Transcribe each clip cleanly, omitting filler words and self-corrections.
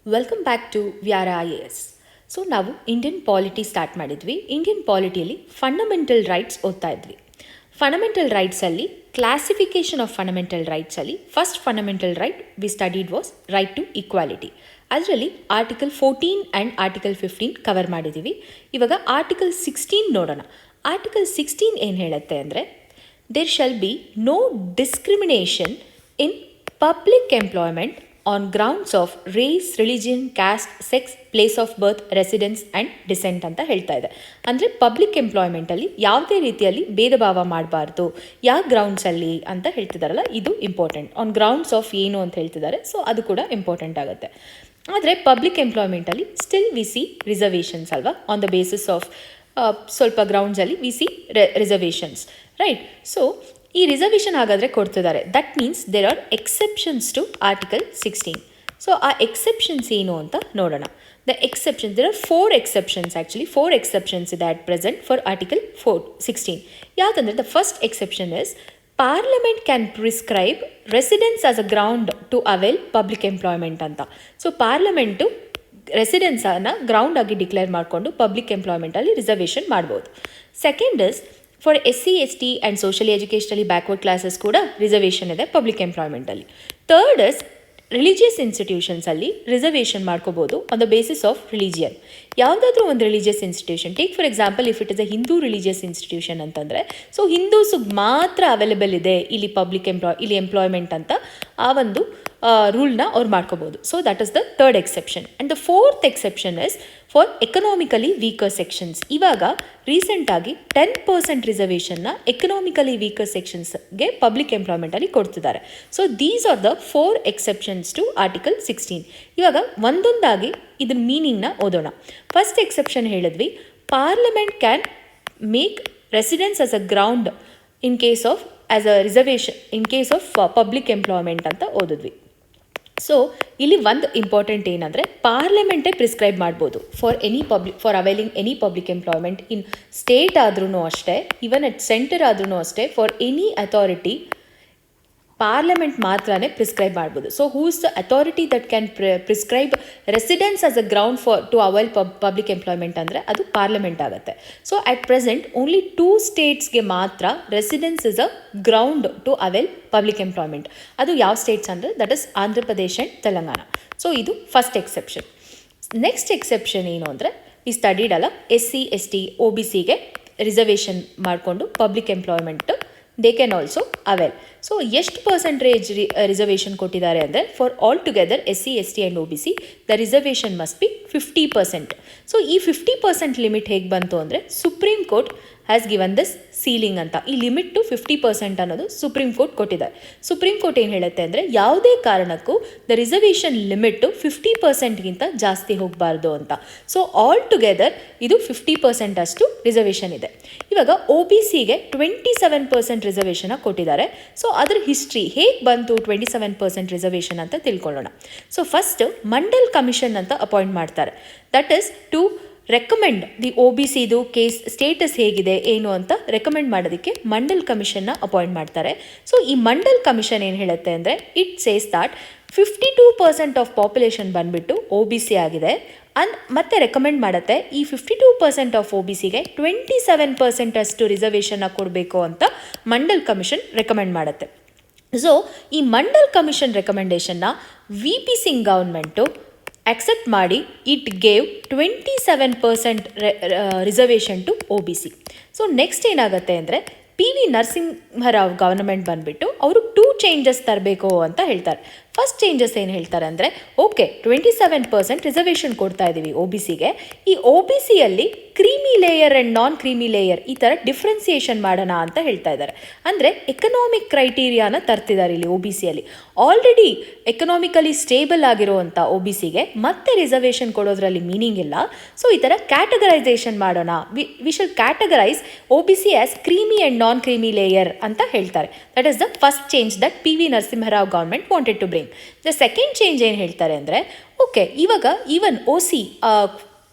Welcome back to Vyara IAS. So ನಾವು Indian polity start ಮಾಡಿದ್ವಿ. Indian ಪಾಲಿಟಿಯಲ್ಲಿ ಫಂಡಮೆಂಟಲ್ ರೈಟ್ಸ್ ಓದ್ತಾ ಇದ್ವಿ. ಫಂಡಮೆಂಟಲ್ ರೈಟ್ಸಲ್ಲಿ ಕ್ಲಾಸಿಫಿಕೇಷನ್ ಆಫ್ ಫಂಡಮೆಂಟಲ್ ರೈಟ್ಸಲ್ಲಿ first fundamental right we studied was right to equality. ಅದರಲ್ಲಿ ಆರ್ಟಿಕಲ್ 14 ಆ್ಯಂಡ್ ಆರ್ಟಿಕಲ್ 15 ಕವರ್ ಮಾಡಿದ್ದೀವಿ. ಇವಾಗ ಆರ್ಟಿಕಲ್ 16 ನೋಡೋಣ. ಆರ್ಟಿಕಲ್ 16 ಏನು ಹೇಳುತ್ತೆ ಅಂದರೆ, there shall be no discrimination in public employment on grounds of race, religion, caste, sex, place of birth, residence and descent ಅಂತ ಹೇಳ್ತಾ ಇದೆ. ಅಂದರೆ ಪಬ್ಲಿಕ್ ಎಂಪ್ಲಾಯ್ಮೆಂಟಲ್ಲಿ ಯಾವುದೇ ರೀತಿಯಲ್ಲಿ ಭೇದ ಭಾವ ಮಾಡಬಾರ್ದು, ಯಾವ ಗ್ರೌಂಡ್ಸಲ್ಲಿ ಅಂತ ಹೇಳ್ತಿದ್ದಾರಲ್ಲ, ಇದು ಇಂಪಾರ್ಟೆಂಟ್. ಆನ್ ಗ್ರೌಂಡ್ಸ್ ಆಫ್ ಏನು ಅಂತ ಹೇಳ್ತಿದ್ದಾರೆ, ಸೊ ಅದು ಕೂಡ ಇಂಪಾರ್ಟೆಂಟ್ ಆಗುತ್ತೆ. ಆದರೆ ಪಬ್ಲಿಕ್ ಎಂಪ್ಲಾಯ್ಮೆಂಟಲ್ಲಿ ಸ್ಟಿಲ್ ವಿ ಸಿ ರಿಸರ್ವೇಷನ್ಸ್ ಅಲ್ವಾ, ಆನ್ ದ ಬೇಸಿಸ್ ಆಫ್ ಸ್ವಲ್ಪ ಗ್ರೌಂಡ್ಸಲ್ಲಿ we see reservations, right? So ಈ ರಿಸರ್ವೇಷನ್ ಹಾಗಾದರೆ ಕೊಡ್ತಿದ್ದಾರೆ. That means there are exceptions to article 16. So ಆ ಎಕ್ಸೆಪ್ಷನ್ಸ್ ಏನು ಅಂತ ನೋಡೋಣ. The exceptions, there are 4 exceptions. Actually 4 exceptions ಇದೆ ಅಟ್ ಪ್ರೆಸೆಂಟ್ ಫಾರ್ ಆರ್ಟಿಕಲ್ 16. ಯಾವುದಂದರೆ, the first exception is parliament can prescribe residence as a ground to avail public employment ಅಂತ. So parliament ರೆಸಿಡೆನ್ಸನ್ನು ground ಆಗಿ declare ಮಾಡಿಕೊಂಡು public ಎಂಪ್ಲಾಯ್ಮೆಂಟಲ್ಲಿ reservation ಮಾಡ್ಬೋದು. Second is for SC, ST and socially educationally backward classes ಕೂಡ reservation ಇದೆ public ಎಂಪ್ಲಾಯ್ಮೆಂಟಲ್ಲಿ. Third is religious ಇನ್ಸ್ಟಿಟ್ಯೂಷನ್ಸಲ್ಲಿ ರಿಸರ್ವೇಷನ್ ಮಾಡ್ಕೋಬೋದು on the basis of religion. ಯಾವುದಾದ್ರೂ ಒಂದು religious institution, take for example if it is a Hindu religious institution ಅಂತಂದರೆ, so ಹಿಂದೂಸಿಗೆ ಮಾತ್ರ ಅವೈಲೇಬಲ್ ಇದೆ ಇಲ್ಲಿ ಇಲ್ಲಿ ಎಂಪ್ಲಾಯ್ಮೆಂಟ್ ಅಂತ ಆ ಒಂದು ರೂಲ್ನ ಅವ್ರು ಮಾಡ್ಕೋಬೋದು. So that is the third exception. And the fourth exception is for economically weaker sections. ಇವಾಗ ರೀಸೆಂಟಾಗಿ 10% ರಿಸರ್ವೇಷನ್ನ ಎಕನಾಮಿಕಲಿ ವೀಕರ್ ಸೆಕ್ಷನ್ಸ್ಗೆ ಪಬ್ಲಿಕ್ ಎಂಪ್ಲಾಯ್ಮೆಂಟಲ್ಲಿ ಕೊಡ್ತಿದ್ದಾರೆ. So these are the 4 exceptions to article 16. ಇವಾಗ ಒಂದೊಂದಾಗಿ ಇದ್ರ ಮೀನಿಂಗ್ನ ಓದೋಣ. ಫಸ್ಟ್ ಎಕ್ಸೆಪ್ಷನ್ ಹೇಳಿದ್ವಿ, parliament can make residence as a ground in case of as a reservation in case of public employment ಅಂತ ಓದಿದ್ವಿ. ಸೊ ಇಲ್ಲಿ ಒಂದು ಇಂಪಾರ್ಟೆಂಟ್ ಏನಂದರೆ, ಪಾರ್ಲಿಮೆಂಟೇ ಪ್ರಿಸ್ಕ್ರೈಬ್ ಮಾಡ್ಬೋದು for availing any public employment in state ಆದ್ರೂ ಅಷ್ಟೇ, ಈವನ್ ಅಟ್ ಸೆಂಟರ್ ಆದ್ರೂ ಅಷ್ಟೇ, ಫಾರ್ ಎನಿ ಅಥಾರಿಟಿ ಪಾರ್ಲಿಮೆಂಟ್ ಮಾತ್ರನೇ ಪ್ರಿಸ್ಕ್ರೈಬ್ ಮಾಡ್ಬೋದು. So who is the authority that can prescribe residence as a ground to avail public employment ಅಂದರೆ ಅದು parliament ಆಗುತ್ತೆ. So at present only 2 ಸ್ಟೇಟ್ಸ್ಗೆ ಮಾತ್ರ residence is a ground to avail public employment. ಅದು ಯಾವ states ಅಂದರೆ, that is Andhra Pradesh and Telangana. So ಇದು first exception. Next exception ಏನು ಅಂದರೆ, ಈ ಸ್ಟಡಿಡ್ ಅಲ್ಲ, SC, ST, OBCಗೆ ರಿಸರ್ವೇಷನ್ ಮಾಡಿಕೊಂಡು public employment they can also avail. So ಎಷ್ಟು ಪರ್ಸೆಂಟೇಜ್ ರಿಸರ್ವೇಷನ್ ಕೊಟ್ಟಿದ್ದಾರೆ ಅಂದರೆ, for all together SC, ST and OBC the reservation must be 50%. So ಈ 50% ಲಿಮಿಟ್ ಹೇಗೆ ಬಂತು ಅಂದರೆ, supreme court has given this ceiling ಅಂತ. ಈ ಲಿಮಿಟ್ ಟು 50% ಅನ್ನೋದು ಸುಪ್ರೀಂ ಕೋರ್ಟ್ ಕೊಟ್ಟಿದ್ದಾರೆ. ಸುಪ್ರೀಂ ಕೋರ್ಟ್ ಏನು ಹೇಳುತ್ತೆ ಅಂದರೆ, ಯಾವುದೇ ಕಾರಣಕ್ಕೂ ದ ರಿಸರ್ವೇಷನ್ ಲಿಮಿಟ್ಟು 50%ಗಿಂತ ಜಾಸ್ತಿ ಹೋಗಬಾರ್ದು ಅಂತ. ಸೊ ಆಲ್ ಟುಗೆದರ್ ಇದು 50% ಅಷ್ಟು ರಿಸರ್ವೇಷನ್ ಇದೆ. ಇವಾಗ OBCಗೆ 27% ರಿಸರ್ವೇಷನ್ ಕೊಟ್ಟಿದ್ದಾರೆ. ಸೊ ಅದರ ಹಿಸ್ಟ್ರಿ ಹೇಗೆ ಬಂತು 27% ರಿಸರ್ವೇಷನ್ ಅಂತ ತಿಳ್ಕೊಳ್ಳೋಣ. ಸೊ ಫಸ್ಟ್ ಮಂಡಲ್ ಕಮಿಷನ್ ಅಂತ ಅಪಾಯಿಂಟ್ ಮಾಡ್ತಾರೆ. That is to recommend the OBCದು ಕೇಸ್ ಸ್ಟೇಟಸ್ ಹೇಗಿದೆ ಏನು ಅಂತ ರೆಕಮೆಂಡ್ ಮಾಡೋದಕ್ಕೆ ಮಂಡಲ್ ಕಮಿಷನ್ನ ಅಪಾಯಿಂಟ್ ಮಾಡ್ತಾರೆ. ಸೊ ಈ ಮಂಡಲ್ ಕಮಿಷನ್ ಏನು ಹೇಳುತ್ತೆ ಅಂದರೆ, it says that 52% of population ಬಂದುಬಿಟ್ಟು OBC ಆಗಿದೆ ಮತ್ತೆ ರೆಕಮೆಂಡ್ ಮಾಡುತ್ತೆ ಈ 52% ಆಫ್ OBCಗೆ 27% ಅಷ್ಟು ರಿಸರ್ವೇಷನ್ನ ಕೊಡಬೇಕು ಅಂತ ಮಂಡಲ್ ಕಮಿಷನ್ ರೆಕಮೆಂಡ್ ಮಾಡುತ್ತೆ. ಸೊ ಈ ಮಂಡಲ್ ಕಮಿಷನ್ ರೆಕಮೆಂಡೇಷನ್ನ VP ಸಿಂಗ್ ಗೌರ್ಮೆಂಟು accept ಮಾಡಿ it gave 27% reservation to OBC. So next ಏನಾಗುತ್ತೆ ಅಂದರೆ, PV ನರಸಿಂಹರಾವ್ ಗವರ್ನಮೆಂಟ್ ಬಂದುಬಿಟ್ಟು ಅವರು 2 ಚೇಂಜಸ್ ತರಬೇಕು ಅಂತ ಹೇಳ್ತಾರೆ. ಫಸ್ಟ್ ಚೇಂಜಸ್ ಏನು ಹೇಳ್ತಾರೆ ಅಂದರೆ, ಓಕೆ 27% ರಿಸರ್ವೇಷನ್ ಕೊಡ್ತಾ ಇದ್ದೀವಿ OBCಗೆ, ಈ OBCಯಲ್ಲಿ creamy layer and non creamy layer ಈ ಥರ ಡಿಫ್ರೆನ್ಸಿಯೇಷನ್ ಮಾಡೋಣ ಅಂತ ಹೇಳ್ತಾ ಇದ್ದಾರೆ. ಅಂದರೆ ಎಕನಾಮಿಕ್ ಕ್ರೈಟೀರಿಯಾನ ತರ್ತಿದ್ದಾರೆ ಇಲ್ಲಿ OBCಯಲ್ಲಿ. ಆಲ್ರೆಡಿ ಎಕನಾಮಿಕಲಿ ಸ್ಟೇಬಲ್ ಆಗಿರುವಂಥ OBCಗೆ ಮತ್ತೆ ರಿಸರ್ವೇಷನ್ ಕೊಡೋದ್ರಲ್ಲಿ ಮೀನಿಂಗ್ ಇಲ್ಲ. ಸೊ ಈ ಥರ ಕ್ಯಾಟಗರೈಸೇಷನ್ ಮಾಡೋಣ, we shall categorise OBC as creamy and non creamy layer ಅಂತ ಹೇಳ್ತಾರೆ. That is the first change that PV Narasimha Rao government wanted to bring. The second change ಏನು ಹೇಳ್ತಾರೆ ಅಂದರೆ, ಓಕೆ ಇವಾಗ ಈವನ್ OC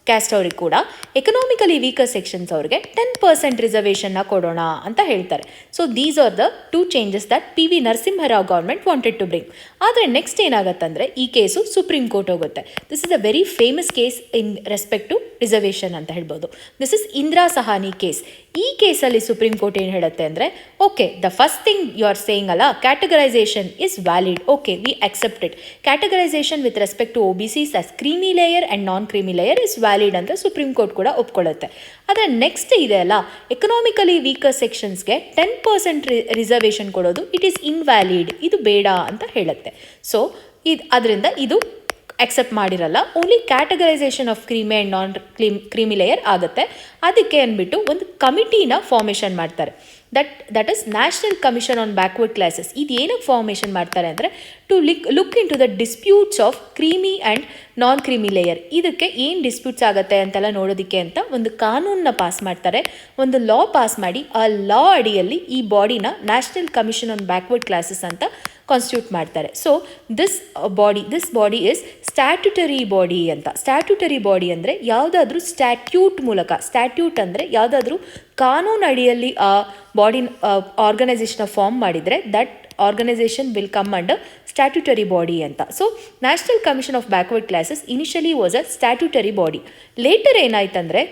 ಕ್ಯಾಸ್ಟ್ ಅವ್ರಿಗೆ ಕೂಡ ಎಕನಾಮಿಕಲಿ ವೀಕರ್ ಸೆಕ್ಷನ್ಸ್ ಅವ್ರಿಗೆ 10% ರಿಸರ್ವೇಷನ್ನ ಕೊಡೋಣ ಅಂತ ಹೇಳ್ತಾರೆ. So these are the 2 changes that PV Narasimha Rao government wanted to bring. ಆದರೆ ನೆಕ್ಸ್ಟ್ ಏನಾಗತ್ತಂದರೆ ಈ ಕೇಸು ಸುಪ್ರೀಂ ಕೋರ್ಟ್ ಹೋಗುತ್ತೆ. This is a very famous case in respect to reservation ಅಂತ ಹೇಳ್ಬೋದು. This is Indira Sawhney case. ಈ ಕೇಸಲ್ಲಿ ಸುಪ್ರೀಂ ಕೋರ್ಟ್ ಏನು ಹೇಳುತ್ತೆ ಅಂದರೆ, okay, the first thing you are saying ಅಲ್ಲ, categorisation is valid, okay V accepted. Categorisation with respect to OBCs as creamy layer and non creamy layer is valid ಅಂತ supreme court ಕೂಡ ಒಪ್ಕೊಳ್ಳುತ್ತೆ. ಆದರೆ next ಇದೆ ಅಲ್ಲ, ಎಕನಾಮಿಕಲಿ ವೀಕರ್ ಸೆಕ್ಷನ್ಸ್ಗೆ 10% reservation ಕೊಡೋದು it is invalid, ಇದು ಬೇಡ ಅಂತ ಹೇಳುತ್ತೆ. ಸೊ ಅದರಿಂದ ಇದು ಅಕ್ಸೆಪ್ಟ್ ಮಾಡಿರಲ್ಲ. Only categorisation of creamy and non creamy layer ಆಗುತ್ತೆ. ಅದಕ್ಕೆ ಅಂದ್ಬಿಟ್ಟು ಒಂದು ಕಮಿಟಿನ ಫಾರ್ಮೇಷನ್ ಮಾಡ್ತಾರೆ. That is national commission on backward classes. ಇದು ಏನಕ್ಕೆ ಫಾರ್ಮೇಷನ್ ಮಾಡ್ತಾರೆ ಅಂದರೆ, to look into the disputes of creamy and non creamy layer. ಇದಕ್ಕೆ ಏನು ಡಿಸ್ಪ್ಯೂಟ್ಸ್ ಆಗುತ್ತೆ ಅಂತೆಲ್ಲ ನೋಡೋದಕ್ಕೆ ಅಂತ ಒಂದು ಕಾನೂನನ್ನ ಪಾಸ್ ಮಾಡ್ತಾರೆ, ಒಂದು ಲಾ ಪಾಸ್ ಮಾಡಿ ಆ ಲಾ ಅಡಿಯಲ್ಲಿ ಈ ಬಾಡಿನ national commission on backward classes ಅಂತ ಕಾನ್ಸ್ಟಿಟ್ಯೂಟ್ ಮಾಡ್ತಾರೆ. So this body is statutory body ಅಂತ. ಸ್ಟ್ಯಾಟ್ಯುಟರಿ ಬಾಡಿ ಅಂದರೆ ಯಾವುದಾದ್ರೂ ಸ್ಟ್ಯಾಟ್ಯೂಟ್ ಮೂಲಕ, ಸ್ಟ್ಯಾಟ್ಯೂಟ್ ಅಂದರೆ ಯಾವುದಾದ್ರೂ ಕಾನೂನು ಅಡಿಯಲ್ಲಿ ಆ ಬಾಡಿ ಆರ್ಗನೈಸೇಷನ್ ಫಾರ್ಮ್ ಮಾಡಿದರೆ that organisation will come under statutory body ಅಂತ. So national commission of backward classes initially was a statutory body. Later ಏನಾಯ್ತಂದರೆ,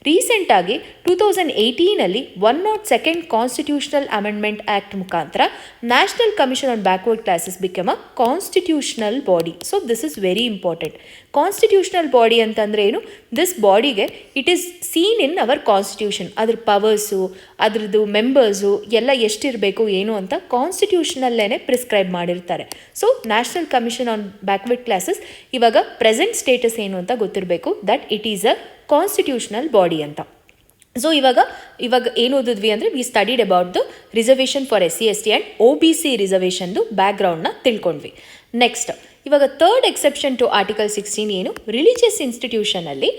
ರೀಸೆಂಟಾಗಿ 2018 102nd ಕಾನ್ಸ್ಟಿಟ್ಯೂಷನಲ್ ಅಮೆಂಡ್ಮೆಂಟ್ ಆ್ಯಕ್ಟ್ ಮುಖಾಂತರ national commission on backward classes become a constitutional body. So this is very important. Constitutional body ಅಂತಂದರೆ ಏನು? This ಬಾಡಿಗೆ it is seen in our constitution. ಅದ್ರ powers, ಅದ್ರದ್ದು members ಎಲ್ಲ ಎಷ್ಟಿರಬೇಕು ಏನು ಅಂತ ಕಾನ್ಸ್ಟಿಟ್ಯೂಷನಲ್ಲೇ ಪ್ರಿಸ್ಕ್ರೈಬ್ ಮಾಡಿರ್ತಾರೆ. So national commission on backward classes ಇವಾಗ ಪ್ರೆಸೆಂಟ್ ಸ್ಟೇಟಸ್ ಏನು ಅಂತ ಗೊತ್ತಿರಬೇಕು, that it is a constitutional body ಅಂತ. ಸೊ ಇವಾಗ ಏನು ಓದಿದ್ವಿ ಅಂದರೆ, we studied about the reservation for SC/ST and OBC ರಿಸರ್ವೇಷನ್ದು ಬ್ಯಾಕ್ಗ್ರೌಂಡ್ನ ತಿಳ್ಕೊಂಡ್ವಿ. ನೆಕ್ಸ್ಟ್ ಇವಾಗ ಥರ್ಡ್ ಎಕ್ಸೆಪ್ಷನ್ ಟು ಆರ್ಟಿಕಲ್ 16 ಏನು, ರಿಲಿಜಿಯಸ್ ಇನ್ಸ್ಟಿಟ್ಯೂಷನಲ್ಲಿ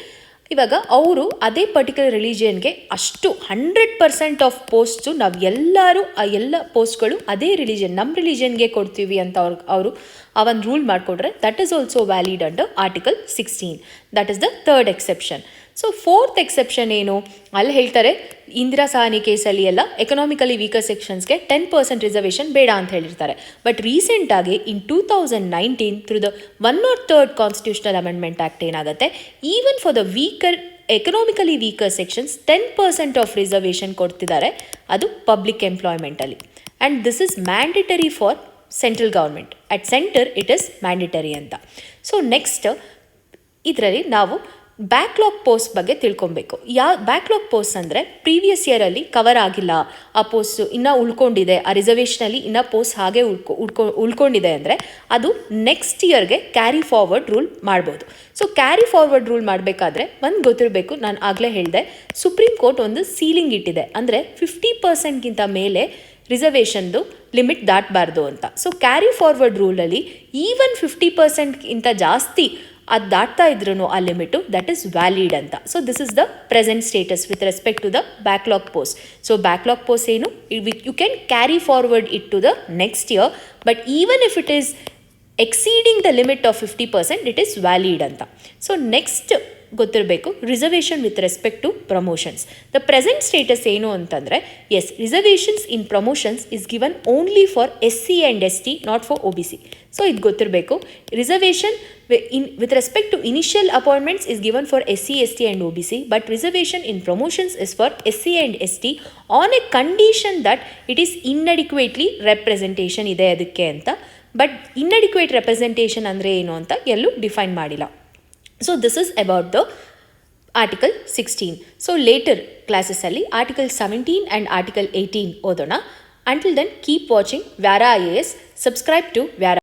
ಇವಾಗ ಅವರು ಅದೇ ಪರ್ಟಿಕ್ಯುಲರ್ ರಿಲಿಜಿಯನ್ಗೆ ಅಷ್ಟು 100% ಆಫ್ ಪೋಸ್ಟ್ಸು ನಾವು ಎಲ್ಲರೂ ಆ ಎಲ್ಲ ಪೋಸ್ಟ್ಗಳು ಅದೇ ರಿಲಿಜಿಯನ್, ನಮ್ಮ ರಿಲಿಜಿಯನ್ಗೆ ಕೊಡ್ತೀವಿ ಅಂತ ಅವರು ಆ ಒಂದು ರೂಲ್ ಮಾಡಿಕೊಡ್ರೆ that is also valid under article 16. That is the third exception. So fourth exception ಏನು, ಅಲ್ಲಿ ಹೇಳ್ತಾರೆ ಇಂದಿರಾ ಸಹಾನಿ ಕೇಸಲ್ಲಿ ಎಲ್ಲ ಎಕನಾಮಿಕಲಿ ವೀಕರ್ ಸೆಕ್ಷನ್ಸ್ಗೆ 10% ರಿಸರ್ವೇಷನ್ ಬೇಡ ಅಂತ ಹೇಳಿರ್ತಾರೆ. ಬಟ್ ರೀಸೆಂಟಾಗಿ in 2019 through the 103rd constitutional amendment act ಏನಾಗುತ್ತೆ, even for the economically weaker sections 10% of reservation ಕೊಡ್ತಿದ್ದಾರೆ, ಅದು ಪಬ್ಲಿಕ್ ಎಂಪ್ಲಾಯ್ಮೆಂಟಲ್ಲಿ. And this is mandatory for central government. At centre it is mandatory ಅಂತ. ಸೊ ನೆಕ್ಸ್ಟ್ ಇದರಲ್ಲಿ ನಾವು backlog post ಬಗ್ಗೆ ತಿಳ್ಕೊಬೇಕು. Backlog post ಅಂದರೆ ಪ್ರೀವಿಯಸ್ ಇಯರಲ್ಲಿ ಕವರ್ ಆಗಿಲ್ಲ, ಆ ಪೋಸ್ಟ್ ಇನ್ನೂ ಉಳ್ಕೊಂಡಿದೆ, ಆ ರಿಸರ್ವೇಷನಲ್ಲಿ ಇನ್ನೂ ಪೋಸ್ಟ್ ಹಾಗೆ ಉಳ್ಕೊಂಡಿದೆ ಅಂದರೆ ಅದು ನೆಕ್ಸ್ಟ್ ಇಯರ್ಗೆ ಕ್ಯಾರಿ ಫಾರ್ವರ್ಡ್ ರೂಲ್ ಮಾಡ್ಬೋದು. ಸೊ ಕ್ಯಾರಿ ಫಾರ್ವರ್ಡ್ ರೂಲ್ ಮಾಡಬೇಕಾದ್ರೆ ಒಂದು ಗೊತ್ತಿರಬೇಕು, ನಾನು ಆಗಲೇ ಹೇಳಿದೆ, ಸುಪ್ರೀಂ ಕೋರ್ಟ್ ಒಂದು ಸೀಲಿಂಗ್ ಇಟ್ಟಿದೆ, ಅಂದರೆ 50%ಗಿಂತ ಮೇಲೆ ರಿಸರ್ವೇಷನ್ದು ಲಿಮಿಟ್ ದಾಟಬಾರ್ದು ಅಂತ. ಸೊ ಕ್ಯಾರಿ ಫಾರ್ವರ್ಡ್ ರೂಲಲ್ಲಿ ಈವನ್ 50%ಗಿಂತ ಜಾಸ್ತಿ ಅದು ದಾಟ್ತಾ ಇದ್ರೂ ಆ ಲಿಮಿಟು, ದಟ್ ಈಸ್ ವ್ಯಾಲಿಡ್ ಅಂತ. So this is the present status with respect to the backlog post. So backlog post ಏನು, you can carry forward it to the next year, but even if it is exceeding the limit of 50%, it is valid ಅಂತ. So next ಗೊತ್ತಿರಬೇಕು, reservation with respect to promotions. The present status ಏನು ಅಂತಂದರೆ, yes, reservations in promotions is given only for SC and ST, not for OBC. So ಇದು ಗೊತ್ತಿರಬೇಕು, reservation with respect to initial appointments is given for SC, ST and OBC, but reservation in promotions is for SC and ST on a condition that it is inadequately representation ಇದೆ ಅದಕ್ಕೆ ಅಂತ. But inadequate representation ಅಂದರೆ ಏನು ಅಂತ ಎಲ್ಲೂ define ಮಾಡಿಲ್ಲ. So this is about the article 16. So later ಕ್ಲಾಸಸ್ಸಲ್ಲಿ article 17 and article 18 ಓದೋಣ. Until then, keep watching Vyara IAS. Subscribe to Vyara.